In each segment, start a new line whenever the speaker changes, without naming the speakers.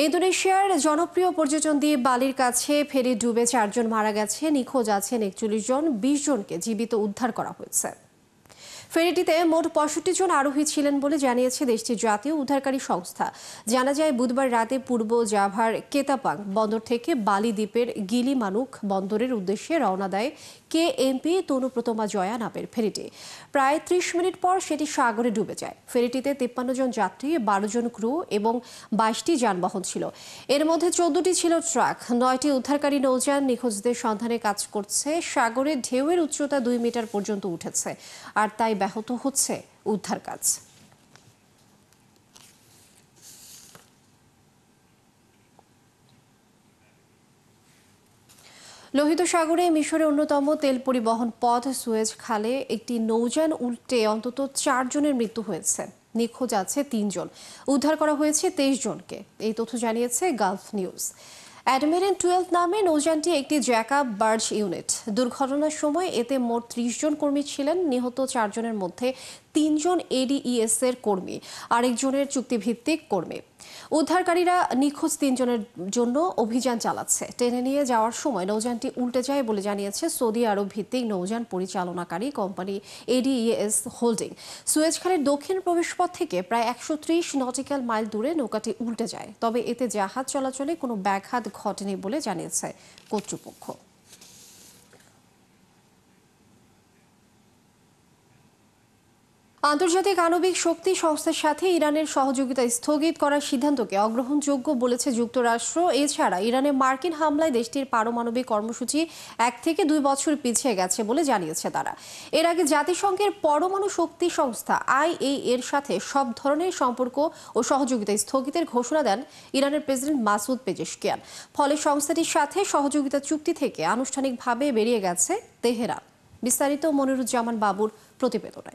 ইন্দোনেশিয়ার জনপ্রিয় পর্যটন দ্বীপ বালির কাছে ফেরি ডুবে 4 জন মারা গেছে। নিখোঁজ আছেন 41 জন। 20 জনকে জীবিত উদ্ধার করা হয়েছে। ফেরিটিতে মোট 65 জন আরোহী ছিলেন বলে জানিয়েছে দেশটির জাতীয় উদ্ধারকারী সংস্থা। জানা যায় বুধবার রাতে পূর্ব জাভার কেতাপাং বন্দর থেকে বালি দ্বীপের গিলিমানুক বন্দরের উদ্দেশ্যে রওনা দেয় কেএমপি তনুপ্রতমা জয়া নামের ফেরিটি। প্রায় 30 মিনিট পর সেটি সাগরে ডুবে যায়। ফেরিটিতে 53 জন যাত্রী, 12 জন ক্রু এবং 22টি যানবাহন ছিল। এর মধ্যে 14টি ছিল ট্রাক। 9টি উদ্ধারকারী নৌযান নিখোঁজদের সন্ধানে কাজ করছে। সাগরে ঢেউয়ের উচ্চতা 2 মিটার পর্যন্ত উঠেছে, আর তাই ব্যাহত হচ্ছে উদ্ধার কাজ। লোহিত সাগরে মিশরের অন্যতম তেল পরিবহন পথ সুয়েজ খালে একটি নৌযান উল্টে অন্তত 4 জনের মৃত্যু হয়েছে। নিখোঁজ আছে 3 জন। উদ্ধার করা হয়েছে 23 জনকে। এই তথ্য জানিয়েছে গালফ নিউজ। অ্যাডমিরেন্ট 12 নামে নৌযানটি একটি জ্যাকআপ বার্জ ইউনিট। দুর্ঘটনার সময় এতে মোট 30 জন কর্মী ছিলেন। নিহত 4 জনের মধ্যে 3 জন এডিইএস এর কর্মী, আরেকজনের চুক্তিভিত্তিক কর্মী। উদ্ধারকারীরা নিখোঁজ 3 জনের জন্য অভিযান চালাচ্ছে। টেনে নিয়ে যাওয়ার সময় নৌযানটি উল্টে যায় বলে জানিয়েছে সৌদি আরব ভিত্তিক নৌযান পরিচালনাকারী কোম্পানি এডিইএস হোল্ডিং। সুয়েজ খালের দক্ষিণ প্রবেশপথ থেকে প্রায় 130 নটিক্যাল মাইল দূরে নৌকাটি উল্টে যায়। তবে এতে জাহাজ চলাচলে কোনো ব্যাঘাত ঘটেনি বলে জানিয়েছে কর্তৃপক্ষ। আন্তর্জাতিক আণবিক শক্তি সংস্থার সাথে ইরানের সহযোগিতা স্থগিত করার সিদ্ধান্তকে অগ্রহণযোগ্য বলেছে যুক্তরাষ্ট্র। এছাড়া ইরানে মার্কিন হামলায় দেশটির পারমাণবিক কর্মসূচি 1 থেকে 2 বছর পিছিয়ে গেছে বলে জানিয়েছে তারা। এর আগে জাতিসংঘের পরমাণু শক্তি সংস্থা আইএইএ এর সাথে সব ধরনের সম্পর্ক ও সহযোগিতা স্থগিতের ঘোষণা দেন ইরানের প্রেসিডেন্ট মাসুদ পেজেশকিয়ান। ফলে সংস্থাটির সাথে সহযোগিতা চুক্তি থেকে আনুষ্ঠানিকভাবে বেরিয়ে গেছে তেহরান। বিস্তারিত মনিরুজ্জামান বাবুর প্রতিবেদনে।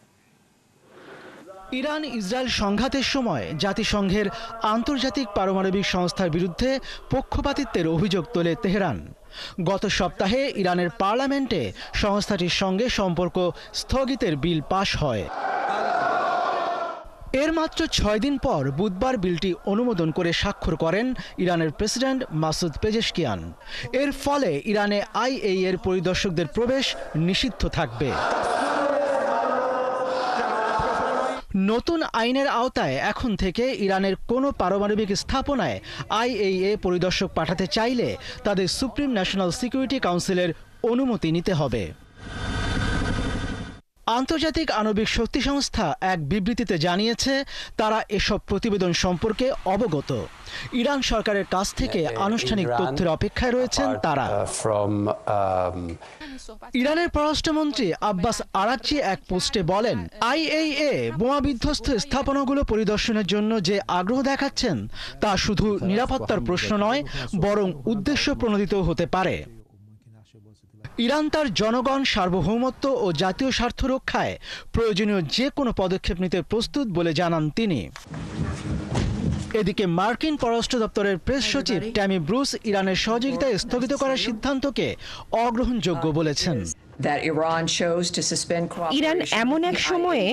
ইরান ইসরায়েল সংঘাতের সময় জাতিসংঘের আন্তর্জাতিক পারমাণবিক সংস্থার বিরুদ্ধে পক্ষপাতিত্বের অভিযোগ তোলে তেহরান। গত সপ্তাহে ইরানের পার্লামেন্টে সংস্থাটির সঙ্গে সম্পর্ক স্থগিতের বিল পাশ হয়। এর মাত্র 6 দিন পর বুধবার বিলটি অনুমোদন করে স্বাক্ষর করেন ইরানের প্রেসিডেন্ট মাসুদ পেজেশকিয়ান। এর ফলে ইরানে আইএইএ এর পরিদর্শকদের প্রবেশ নিষিদ্ধ থাকবে। নতুন আইনের আওতায় এখন থেকে ইরানের কোনো পারমাণবিক স্থাপনায় আইএইএ পরিদর্শক পাঠাতে চাইলে তাদের সুপ্রিম ন্যাশনাল সিকিউরিটি কাউন্সিলের অনুমতি নিতে হবে। আন্তর্জাতিক আণবিক শক্তি সংস্থা এক বিবৃতিতে জানিয়েছে তারা এসব প্রতিবেদন সম্পর্কে অবগত। ইরান সরকারের কাছ থেকে আনুষ্ঠানিক তথ্যের অপেক্ষায় রয়েছেন তারা। ইরানের পররাষ্ট্রমন্ত্রী আব্বাস আরাকচি এক পোস্টে বলেন, আইএইএ বোমা বিধ্বস্ত স্থাপনাগুলো পরিদর্শনের জন্য যে আগ্রহ দেখাচ্ছেন তা শুধু নিরাপত্তার প্রশ্ন নয়, বরং উদ্দেশ্য প্রণোদিত হতে পারে। ইরান তার জনগণ, সার্বভৌমত্ব ও জাতীয় স্বার্থ রক্ষায় প্রয়োজনীয় যে কোনো পদক্ষেপ নিতে প্রস্তুত বলে জানান তিনি। এদিকে মার্কিন পররাষ্ট্র দপ্তরের প্রেস সচিব ট্যামি ব্রুস ইরানের সহযোগিতা স্থগিত করার সিদ্ধান্তকে অগ্রহণযোগ্য বলেছেন।
ইরান এমন এক সময়ে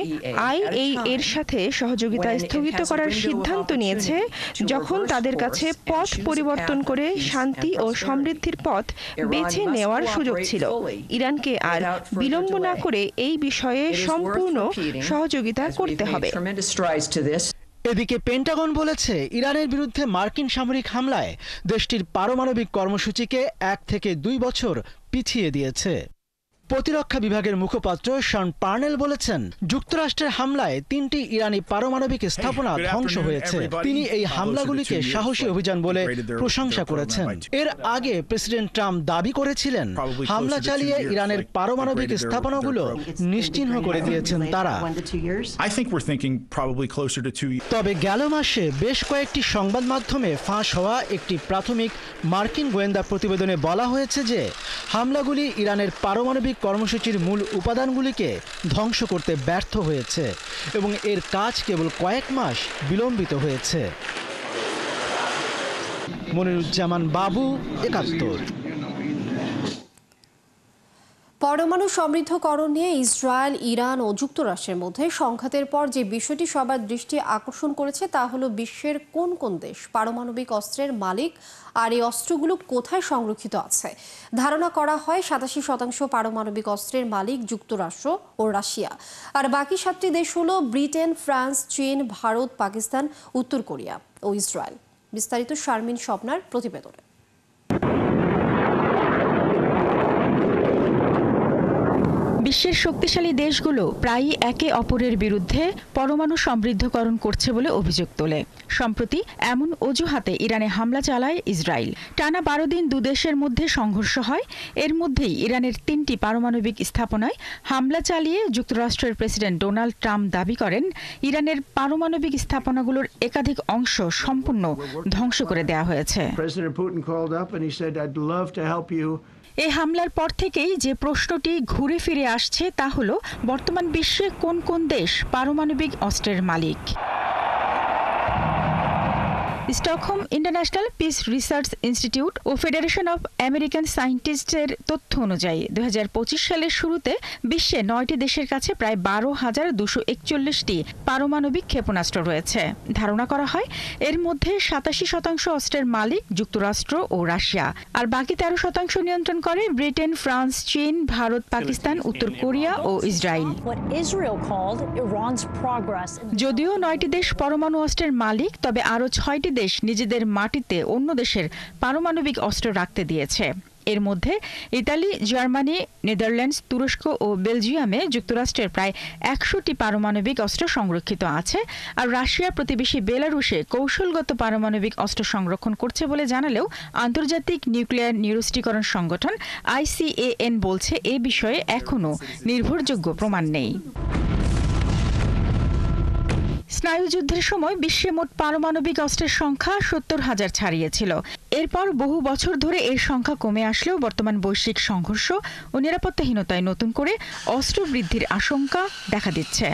আইএইএ এর সাথে সহযোগিতা স্থগিত করার সিদ্ধান্ত নিয়েছে যখন তাদের কাছে পথ পরিবর্তন করে শান্তি ও সমৃদ্ধির পথ বেছে নেওয়ার সুযোগ ছিল। ইরানকে আর বিলম্ব না করে এই বিষয়ে সম্পূর্ণ সহযোগিতা করতে হবে।
এদিকে পেন্টাগন বলেছে ইরানের বিরুদ্ধে মার্কিন সামরিক হামলায় দেশটির পারমাণবিক কর্মসূচিকে 1 থেকে 2 বছর পিছিয়ে দিয়েছে। প্রতিরক্ষা বিভাগের মুখপাত্র শন পার্নেল বলেছেন, যুক্তরাষ্ট্রের হামলায় 3টি ইরানি পারমাণবিক স্থাপনা ধ্বংস হয়েছে। তিনি এই হামলাগুলিকে সাহসী অভিযান বলে প্রশংসা করেছেন। এর আগে প্রেসিডেন্ট ট্রাম্প দাবি করেছিলেন হামলা চালিয়ে ইরানের পারমাণবিক স্থাপনাগুলো নিশ্চিহ্ন করে দিয়েছেন তারা। তবে গেল মাসে বেশ কয়েকটি সংবাদ মাধ্যমে ফাঁস হওয়া একটি প্রাথমিক মার্কিন গোয়েন্দা প্রতিবেদনে বলা হয়েছে যে হামলাগুলি ইরানের পারমাণবিক কর্মসূচির মূল উপাদানগুলিকে ধ্বংস করতে ব্যর্থ হয়েছে এবং এর কাজ কেবল কয়েক মাস বিলম্বিত হয়েছে। মনিরুজ্জামান বাবু, ৭১।
পরমাণু সমৃদ্ধকরণ নিয়ে ইসরায়েল, ইরান ও যুক্তরাষ্ট্রের মধ্যে সংঘাতের পর যে বিষয়টি সবার দৃষ্টি আকর্ষণ করেছে তা হলো বিশ্বের কোন কোন দেশ পারমাণবিক অস্ত্রের মালিক আর এই অস্ত্রগুলো কোথায় সংরক্ষিত আছে। ধারণা করা হয় 87% পারমাণবিক অস্ত্রের মালিক যুক্তরাষ্ট্র ও রাশিয়া, আর বাকি 7টি দেশ হলো ব্রিটেন, ফ্রান্স, চীন, ভারত, পাকিস্তান, উত্তর কোরিয়া ও ইসরায়েল। বিস্তারিত শারমিন স্বপ্নার প্রতিবেদনে।
বিশ্বের শক্তিশালী দেশগুলো প্রায়ই একে অপরের বিরুদ্ধে পরমাণু সমৃদ্ধকরণ করছে বলে অভিযোগ তোলে। সম্প্রতি এমন অজুহাতে ইরানে হামলা চালায় ইসরায়েল। টানা 12 দিন দুদেশের মধ্যে সংঘর্ষ হয়। এর মধ্যেই ইরানের 3টি পারমাণবিক স্থাপনায় হামলা চালিয়ে যুক্তরাষ্ট্রের প্রেসিডেন্ট ডোনাল্ড ট্রাম্প দাবি করেন ইরানের পারমাণবিক স্থাপনাগুলোর একাধিক অংশ সম্পূর্ণ ধ্বংস করে দেওয়া হয়েছে। এই হামলার পর থেকেই যে প্রশ্নটি ঘুরে ফিরে আসছে তা হলো বর্তমান বিশ্বে কোন কোন দেশ পারমাণবিক অস্ত্রের মালিক। Stockholm International Peace Research Institute ও ফেডারেশন অব আমেরিকান সায়েন্টিস্টের তথ্য অনুযায়ী 2025 সালের শুরুতে বিশ্বে 9টি দেশের কাছে প্রায় 12,241টি পারমাণবিক ক্ষেপণাস্ত্র রয়েছে। ধারণা করা হয় এর মধ্যে 87% অস্ত্রের মালিক যুক্তরাষ্ট্র ও রাশিয়া, আর বাকি 13% নিয়ন্ত্রণ করে ব্রিটেন, ফ্রান্স, চীন, ভারত, পাকিস্তান, উত্তর কোরিয়া ও ইসরায়েল। যদিও 9টি দেশ পরমাণু অস্ত্রের মালিক, তবে আরও 6টি দেশ নিজেদের মাটিতে অন্য দেশের পারমাণবিক অস্ত্র রাখতে দিয়েছে। এর মধ্যে ইতালি, জার্মানি, নেদারল্যান্ডস, তুরস্ক ও বেলজিয়ামে যুক্তরাষ্ট্রের প্রায় 100টি পারমাণবিক অস্ত্র সংরক্ষিত আছে, আর রাশিয়া প্রতিবেশী বেলারুশে কৌশলগত পারমাণবিক অস্ত্র সংরক্ষণ করছে বলে জানালেও আন্তর্জাতিক নিউক্লিয়ার নিরস্ত্রীকরণ সংগঠন ICAN বলছে এ বিষয়ে এখনও নির্ভরযোগ্য প্রমাণ নেই। স্নায়ুযুদ্ধের সময় বিশ্বে মোট পারমাণবিক অস্ত্রের সংখ্যা 70,000 ছাড়িয়েছিল। এরপর বহু বছর ধরে এর সংখ্যা কমে আসলেও বর্তমান বৈশ্বিক সংঘর্ষ ও নিরাপত্তাহীনতায় নতুন করে অস্ত্র বৃদ্ধির আশঙ্কা দেখা দিচ্ছে।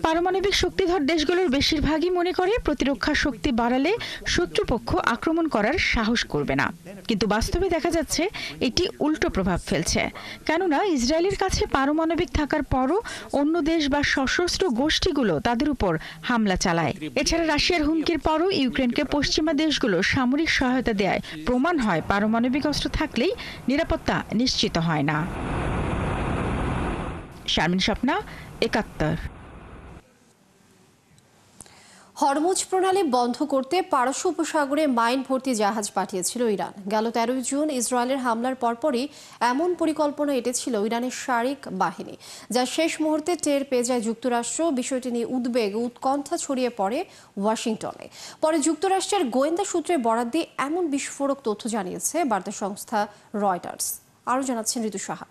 পারমাণবিক শক্তিধর দেশগুলোর বেশিরভাগই মনে করে প্রতিরক্ষা শক্তি বাড়ালে শত্রুপক্ষ আক্রমণ করার সাহস করবে না, কিন্তু বাস্তবে দেখা যাচ্ছে এটি উল্টো প্রভাব ফেলছে। কেননা ইসরায়েলের কাছে পারমাণবিক থাকার পরও অন্য দেশ বা সশস্ত্র গোষ্ঠীগুলো তাদের উপর হামলা চালায়। এছাড়া রাশিয়ার হুমকির পরও ইউক্রেনকে পশ্চিমা দেশগুলো সামরিক সহায়তা দেয়। প্রমাণ হয় পারমাণবিক অস্ত্র থাকলেই নিরাপত্তা নিশ্চিত হয় না। শারমিন স্বপ্না, 71।
হরমুজ প্রণালী বন্ধ করতে পারস্য উপসাগরে মাইন ভর্তি জাহাজ পাঠিয়েছিল ইরান। গেল 13 জুন ইসরায়েলের হামলার পরপরই এমন পরিকল্পনা এঁটেছিল ইরানের সামরিক বাহিনী, যা শেষ মুহূর্তে টের পেয়ে যায় যুক্তরাষ্ট্র। বিষয়টি নিয়ে উদ্বেগ ও উৎকণ্ঠা ছড়িয়ে পড়ে ওয়াশিংটনে। পরে যুক্তরাষ্ট্রের গোয়েন্দা সূত্রে বরাত দিয়ে এমন বিস্ফোরক তথ্য জানিয়েছে বার্তা সংস্থা রয়টার্স। আরও জানাচ্ছেন ঋতু সাহা।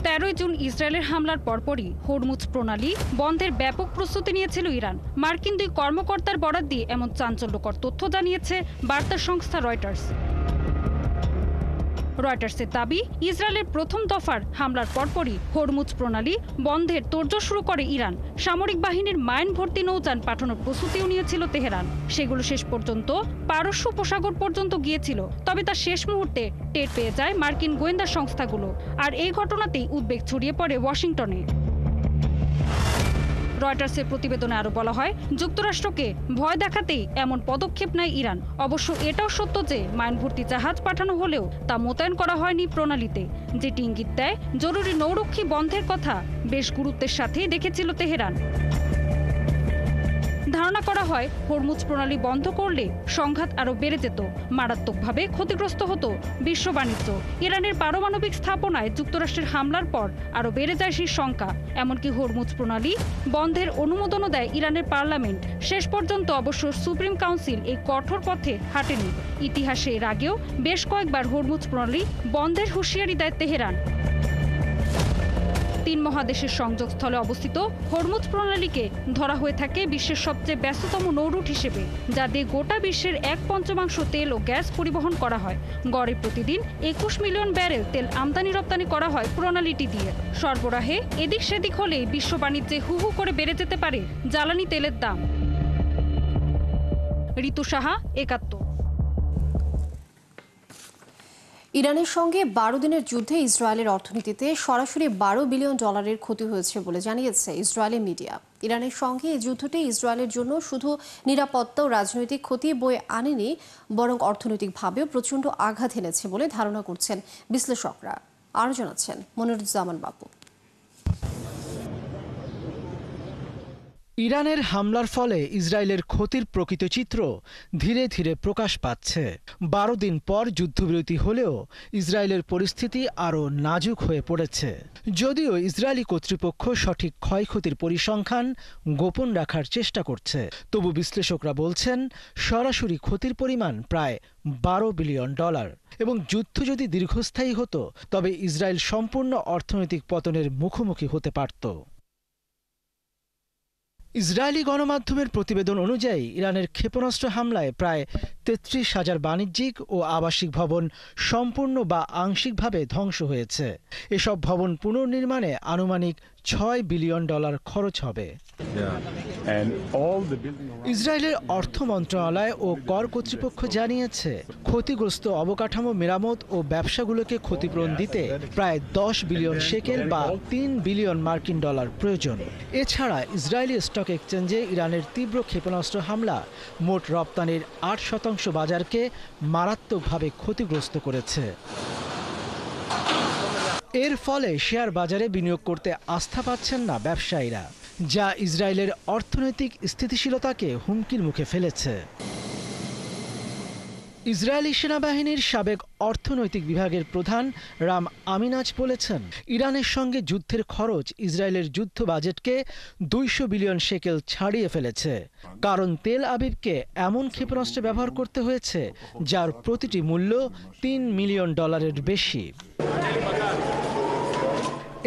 13 জুন ইসরায়েলের হামলার পরপরই হরমুজ প্রণালী বন্ধের ব্যাপক প্রস্তুতি নিয়েছিল ইরান। মার্কিন 2 কর্মকর্তার বরাত দিয়ে এমন চাঞ্চল্যকর তথ্য জানিয়েছে বার্তা সংস্থা রয়টার্স। রয়টার্সের দাবি, ইসরায়েলের প্রথম দফার হামলার পরপরই হরমুজ প্রণালী বন্ধের তোড়জোড় শুরু করে ইরান। সামরিক বাহিনীর মাইন ভর্তি নৌযান পাঠানোর প্রস্তুতিও নিয়েছিল তেহরান। সেগুলো শেষ পর্যন্ত পারস্য উপসাগর পর্যন্ত গিয়েছিল, তবে তা শেষ মুহূর্তে টের পেয়ে যায় মার্কিন গোয়েন্দা সংস্থাগুলো। আর এই ঘটনাতেই উদ্বেগ ছড়িয়ে পড়ে ওয়াশিংটনে। রয়টার্সের প্রতিবেদনে আরও বলা হয়, যুক্তরাষ্ট্রকে ভয় দেখাতেই এমন পদক্ষেপ নেয় ইরান। অবশ্য এটাও সত্য যে মাইনভর্তি জাহাজ পাঠানো হলেও তা মোতায়েন করা হয়নি প্রণালীতে, যেটি ইঙ্গিত দেয় জরুরি নৌরক্ষী বন্ধের কথা বেশ গুরুত্বের সাথেই দেখেছিল তেহরান। ধারণা করা হয় হরমুজ প্রণালী বন্ধ করলে সংঘাত আরও বেড়ে যেত, মারাত্মকভাবে ক্ষতিগ্রস্ত হতো বিশ্ব বাণিজ্য। ইরানের পারমাণবিক স্থাপনায় যুক্তরাষ্ট্রের হামলার পর আরও বেড়ে যায় সেই শঙ্কা। এমনকি হরমুজ প্রণালী বন্ধের অনুমোদনও দেয় ইরানের পার্লামেন্ট। শেষ পর্যন্ত অবশ্য সুপ্রিম কাউন্সিল এই কঠোর পথে হাঁটেনি। ইতিহাসে এর আগেও বেশ কয়েকবার হরমুজ প্রণালী বন্ধের হুঁশিয়ারি দেয় তেহরান। 3 মহাদেশের সংযোগস্থলে অবস্থিত হরমুজ প্রণালীকে ধরা হয়ে থাকে বিশ্বের সবচেয়ে ব্যস্ততম নৌরুট হিসেবে, যা দিয়ে গোটা বিশ্বের 1/5 তেল ও গ্যাস পরিবহন করা হয়। গড়ে প্রতিদিন 21 মিলিয়ন ব্যারেল তেল আমদানি রপ্তানি করা হয় প্রণালীটি দিয়ে। সরবরাহে এদিক সেদিক হলেই বিশ্ব বাণিজ্যে হু হু করে বেড়ে যেতে পারে জ্বালানি তেলের দাম। ঋতু সাহা, 71।
ইরানের সঙ্গে 12 দিনের যুদ্ধে ইসরায়েলের অর্থনীতিতে সরাসরি $12 বিলিয়ন ক্ষতি হয়েছে বলে জানিয়েছে ইসরায়েলি মিডিয়া। ইরানের সঙ্গে এই যুদ্ধটি ইসরায়েলের জন্য শুধু নিরাপত্তা ও রাজনৈতিক ক্ষতি বয়ে আনেনি, বরং অর্থনৈতিকভাবেও প্রচণ্ড আঘাত এনেছে বলে ধারণা করছেন বিশ্লেষকরা। আরও জানাচ্ছেন মনিরুজ্জামান বাবু।
ইরানের হামলার ফলে ইসরায়েলের ক্ষতির প্রকৃত চিত্র ধীরে ধীরে প্রকাশ পাচ্ছে। 12 দিন পর যুদ্ধবিরতি হলেও ইসরায়েলের পরিস্থিতি আরও নাজুক হয়ে পড়েছে। যদিও ইসরায়েলি কর্তৃপক্ষ সঠিক ক্ষয়ক্ষতির পরিসংখ্যান গোপন রাখার চেষ্টা করছে, তবু বিশ্লেষকরা বলছেন সরাসরি ক্ষতির পরিমাণ প্রায় $12 বিলিয়ন। এবং যুদ্ধ যদি দীর্ঘস্থায়ী হতো তবে ইসরায়েল সম্পূর্ণ অর্থনৈতিক পতনের মুখোমুখি হতে পারত। ইসরায়েলি গণমাধ্যমের প্রতিবেদন অনুযায়ী ইরানের ক্ষেপণাস্ত্র হামলায় প্রায় 33,000 বাণিজ্যিক ও আবাসিক ভবন সম্পূর্ণ বা আংশিকভাবে ধ্বংস হয়েছে। এসব ভবন পুনর্নির্মাণে আনুমানিক $6 বিলিয়ন খরচ হবে। ইসরায়েলের অর্থ মন্ত্রণালয় ও কর কর্তৃপক্ষ জানিয়েছে ক্ষতিগ্রস্ত অবকাঠামো মেরামত ও ব্যবসাগুলোকে ক্ষতিপূরণ দিতে প্রায় 10 বিলিয়ন শেকেল বা $3 বিলিয়ন প্রয়োজন। এছাড়া ইসরায়েলি স্টক এক্সচেঞ্জে ইরানের তীব্র ক্ষেপণাস্ত্র হামলা মোট রপ্তানির 8% বাজারকে মারাত্মকভাবে ক্ষতিগ্রস্ত করেছে। এর ফলে শেয়ার বাজারে বিনিয়োগ করতে আস্থা পাচ্ছেন না ব্যবসায়ীরা, যা ইসরায়েলের অর্থনৈতিক স্থিতিশীলতাকে হুমকির মুখে ফেলেছে। ইসরায়েলি সেনাবাহিনীর সাবেক অর্থনৈতিক বিভাগের প্রধান রাম আমিনাজ বলেছেন, ইরানের সঙ্গে যুদ্ধের খরচ ইসরায়েলের যুদ্ধ বাজেটকে 200 বিলিয়ন শেকেল ছাড়িয়ে ফেলেছে, কারণ তেল আবিবকে এমন ক্ষেপণাস্ত্র ব্যবহার করতে হয়েছে যার প্রতিটি মূল্য $3 মিলিয়ন বেশি।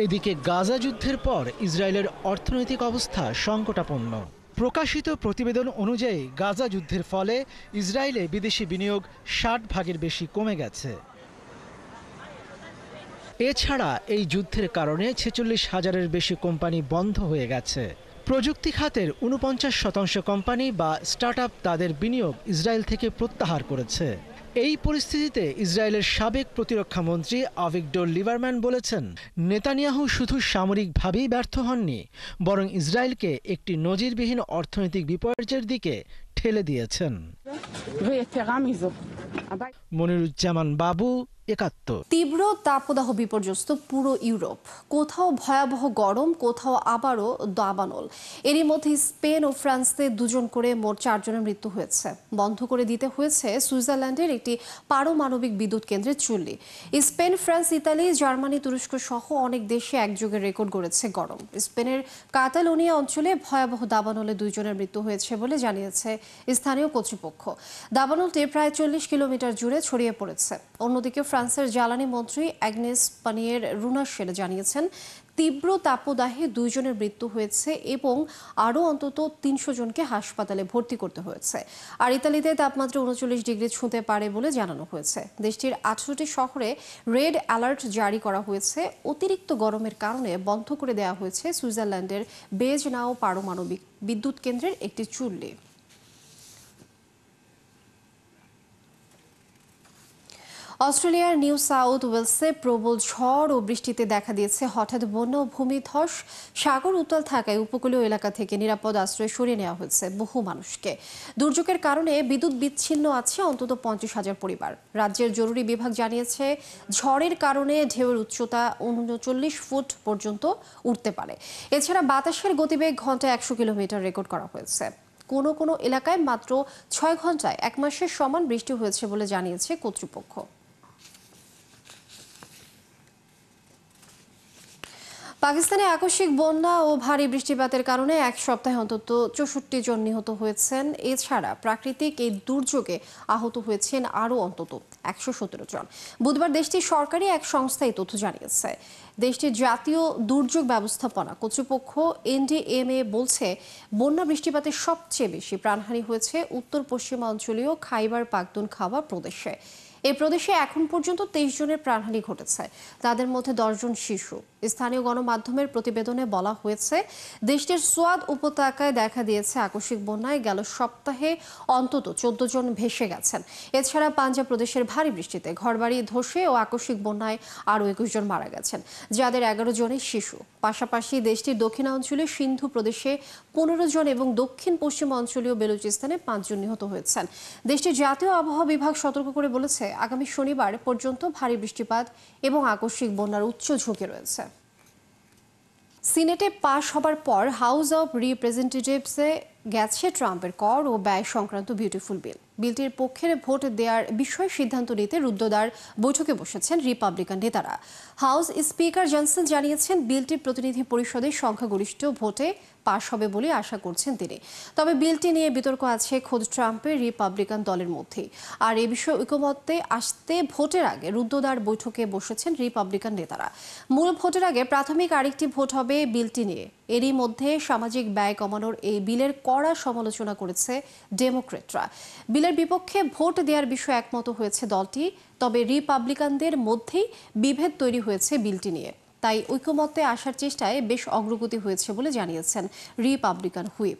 এদিকে গাজা যুদ্ধের পর ইসরায়েলের অর্থনৈতিক অবস্থা সংকটাপন্ন। প্রকাশিত প্রতিবেদন অনুযায়ী গাজা যুদ্ধের ফলে ইসরায়েলে বিদেশি বিনিয়োগ 60% বেশি কমে গেছে। এছাড়া এই যুদ্ধের কারণে 46,000-এর বেশি কোম্পানি বন্ধ হয়ে গেছে। প্রযুক্তি খাতের 49% কোম্পানি বা স্টার্টআপ তাদের বিনিয়োগ ইসরায়েল থেকে প্রত্যাহার করেছে। এই পরিস্থিতিতে ইসরায়েলের সাবেক প্রতিরক্ষা মন্ত্রী আভিগডোর লিবারম্যান বলেছেন, নেতানিয়াহু শুধু সামরিকভাবেই ব্যর্থ হননি, বরং ইসরায়েলকে একটি নজিরবিহীন অর্থনৈতিক বিপর্যয়ের দিকে ঠেলে দিয়েছেন। মনিরুজ্জামান বাবু, 71।
তীব্র তাপদাহ বিপর্যস্ত পুরো ইউরোপ, কোথাও ভয়াবহ গরম, কোথাও আবারও দাবানল। এরই মধ্যে স্পেন ও ফ্রান্সে 2 জন করে মোট 4 জনের মৃত্যু হয়েছে। বন্ধ করে দিতে হয়েছে সুইজারল্যান্ডের একটি পারমাণবিক বিদ্যুৎ কেন্দ্রের চুল্লি। স্পেন, ফ্রান্স, ইতালি, জার্মানি, তুরস্ক সহ অনেক দেশে একযোগে রেকর্ড গড়েছে গরম। স্পেনের কাতালোনিয়া অঞ্চলে ভয়াবহ দাবানলে 2 জনের মৃত্যু হয়েছে বলে জানিয়েছে স্থানীয় কর্তৃপক্ষ। দাবানলটি প্রায় 40 কিলোমিটার জুড়ে ছড়িয়ে পড়েছে। অন্যদিকে ফ্রান্সের জ্বালানি মন্ত্রী অ্যাগনেস পানিয়ের রুনাশের জানিয়েছেন, তীব্র তাপদাহে 2 জনের মৃত্যু হয়েছে এবং আরও অন্তত 300 জনকে হাসপাতালে ভর্তি করতে হয়েছে। আর ইতালিতে তাপমাত্রা 39 ডিগ্রি ছুঁতে পারে বলে জানানো হয়েছে। দেশটির 18টি শহরে রেড অ্যালার্ট জারি করা হয়েছে। অতিরিক্ত গরমের কারণে বন্ধ করে দেওয়া হয়েছে সুইজারল্যান্ডের বেজনাও পারমাণবিক বিদ্যুৎ কেন্দ্রের একটি চুল্লি। অস্ট্রেলিয়ার নিউ সাউথ ওয়েলসে প্রবল ঝড় ও বৃষ্টিতে দেখা দিয়েছে হঠাৎ বন্যা ও ভূমিধস। সাগর উত্তাল থাকায় উপকূলীয় এলাকা থেকে নিরাপদ আশ্রয়ে সরিয়ে নেওয়া হয়েছে বহু মানুষকে। দুর্যোগের কারণে বিদ্যুৎ বিচ্ছিন্ন আছে অন্তত 50,000 পরিবার। রাজ্যের জরুরি বিভাগ জানিয়েছে, ঝড়ের কারণে ঢেউয়ের উচ্চতা 39 ফুট পর্যন্ত উঠতে পারে। এছাড়া বাতাসের গতিবেগ ঘন্টায় 100 কিলোমিটার রেকর্ড করা হয়েছে। কোনো কোনো এলাকায় মাত্র 6 ঘন্টায় 1 মাসের সমান বৃষ্টি হয়েছে বলে জানিয়েছে কর্তৃপক্ষ। পাকিস্তানে আকস্মিক বন্যা ও ভারী বৃষ্টিপাতের কারণে 1 সপ্তাহে অন্তত 64 জন নিহত হয়েছেন। এছাড়া প্রাকৃতিক এই দুর্যোগে আহত হয়েছেন আরও অন্তত 117 জন। বুধবার দেশটির সরকারি এক সংস্থা এই তথ্য জানিয়েছে। দেশটির জাতীয় দুর্যোগ ব্যবস্থাপনা কর্তৃপক্ষ NDMA বলছে, বন্যা বৃষ্টিপাতের সবচেয়ে বেশি প্রাণহানি হয়েছে উত্তর পশ্চিমাঞ্চলীয় খাইবার পাখতুনখাওয়া প্রদেশে। এই প্রদেশে এখন পর্যন্ত 23 জনের প্রাণহানি ঘটেছে, তাদের মধ্যে 10 জন শিশু। স্থানীয় গণমাধ্যমের প্রতিবেদনে বলা হয়েছে, দেশটির সোয়াদ উপত্যকায় দেখা দিয়েছে আকস্মিক বন্যায় গেল সপ্তাহে অন্তত 14 জন ভেসে গেছেন। এছাড়া পাঞ্জাব প্রদেশের ভারী বৃষ্টিতে ঘরবাড়ি ধসে ও আকস্মিক বন্যায় আরও 21 জন মারা গেছেন, যাদের 11 জনই শিশু। পাশাপাশি দেশটির দক্ষিণাঞ্চলীয় সিন্ধু প্রদেশে 15 জন এবং দক্ষিণ পশ্চিম অঞ্চলীয় বেলুচিস্তানে 5 জন নিহত হয়েছেন। দেশটির জাতীয় আবহাওয়া বিভাগ সতর্ক করে বলেছে, আগামী শনিবার পর্যন্ত ভারী বৃষ্টিপাত এবং আকস্মিক বন্যার উচ্চ ঝুঁকি রয়েছে। সিনেটে পাশ হবার পর হাউস অব রিপ্রেজেন্টেটিভসে গেছে ট্রাম্পের কর ও ব্যয় সংক্রান্ত বিউটিফুল বিল। বিলটির পক্ষে ভোট দেওয়ার বিষয়ে সিদ্ধান্ত নিতে রুদ্ধদ্বার বৈঠকে বসেছেন রিপাবলিকান নেতারা। হাউস স্পিকার জনসন জানিয়েছেন, বিলটি প্রতিনিধি পরিষদের সংখ্যাগরিষ্ঠ ভোটে পাশ হবে বলে আশা করছেন তিনি। তবে বিলটি নিয়ে বিতর্ক আছে খোদ ট্রাম্পের রিপাবলিকান দলের মধ্যেই। আর এ বিষয়ে ঐকমত্যে আসতে ভোটের আগে রুদ্ধদ্বার বৈঠকে বসেছেন রিপাবলিকান নেতারা। মূল ভোটের আগে প্রাথমিক আরেকটি ভোট হবে বিলটি নিয়ে। এরই মধ্যে সামাজিক ব্যয় কমানোর এই বিলের কড়া সমালোচনা করেছে ডেমোক্রেটরা। বিলের বিপক্ষে ভোট দেওয়ার বিষয়ে একমত হয়েছে দলটি, তবে রিপাবলিকানদের মধ্যেই বিভেদ তৈরি হয়েছে বিলটি নিয়ে। তাই ঐকমত্যে আসার চেষ্টায় বেশ অগ্রগতি হয়েছে বলে জানিয়েছেন রিপাবলিকান হুইপ।